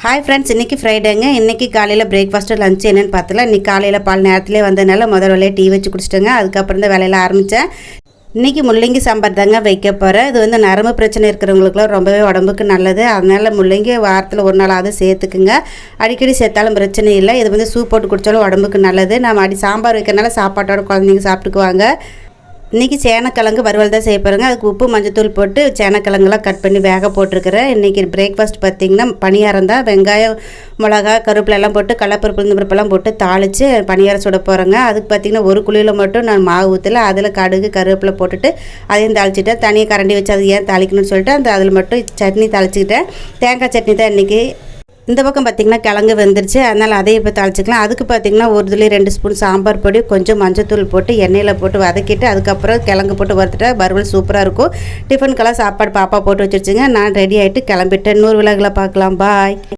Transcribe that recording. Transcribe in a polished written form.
Hi friends, இன்றைக்கி ஃப்ரைடேங்க. இன்றைக்கி காலையில் பிரேக்ஃபாஸ்ட்டு லஞ்ச் என்னென்னு பார்த்தலாம். இன்றைக்கி காலையில் பால் நேரத்துலேயே வந்ததுனால முதல் வேலையை டீ வச்சு குடிச்சிட்டேங்க. அதுக்கப்புறம் தான் வேலையில் ஆரம்பித்தேன். இன்றைக்கி முள்ளங்கி சாம்பார் தாங்க வைக்க போகிறேன். இது வந்து நரம்பு பிரச்சனை இருக்கிறவங்களுக்குலாம் ரொம்பவே உடம்புக்கு நல்லது. அதனால் முள்ளங்கி வாரத்தில் ஒரு நாளாவது சேர்த்துக்குங்க. அடிக்கடி சேர்த்தாலும் பிரச்சனை இல்லை. இது வந்து சூப் போட்டு குடித்தாலும் உடம்புக்கு நல்லது. நம்ம சாம்பார் வைக்கிறனால சாப்பாட்டோட குழந்தைங்க சாப்பிட்டுக்குவாங்க. இன்றைக்கி சேனக்கிழங்கு வறுவல் தான் செய்ய போகிறேங்க. அதுக்கு உப்பு மஞ்சத்தூள் போட்டு சேனக்கிழங்குலாம் கட் பண்ணி வேக போட்டிருக்கிறேன். இன்றைக்கி பிரேக்ஃபாஸ்ட் பார்த்திங்கன்னா பணியாரம் தான். வெங்காயம், மிளகா, கருவேப்பிலெல்லாம் போட்டு கடலப்பருப்பு உளுந்தம்பருப்பெல்லாம் போட்டு தாளித்து பணியாரம் சுட போகிறேங்க. அதுக்கு பார்த்திங்கன்னா ஒரு குழியில் மட்டும் நான் மாவு ஊற்றல. அதில் கடுகு கருவேப்பிலை போட்டுட்டு அதையும் தாளிச்சிட்டேன். தனியாக கரண்டி வச்சு அது ஏன் தாளிக்கணும்னு சொல்லிட்டு அதில் மட்டும் சட்னி தாளிச்சிக்கிட்டேன். தேங்காய் சட்னி தான் இன்றைக்கி. இந்த பக்கம் பார்த்திங்கன்னா கிழங்கு வெந்துருச்சு. அதனால் அதையும் இப்போ தாளிச்சிக்கலாம். அதுக்கு பார்த்திங்கன்னா ஒரு துளி 2 ஸ்பூன் சாம்பார் பொடி, கொஞ்சம் மஞ்சத்தூள் போட்டு எண்ணெயில் போட்டு வதக்கிட்டு அதுக்கப்புறம் கிழங்கு போட்டு வறுத்துட்டா வறுவல் சூப்பராக இருக்கும். டிஃபனுக்கெல்லாம் சாப்பாடு பாப்பா போட்டு வச்சிருச்சுங்க. நான் ரெடி ஆகிட்டு கிளம்பிட்டேன். இன்னொரு விலகில் பார்க்கலாம். பாய்.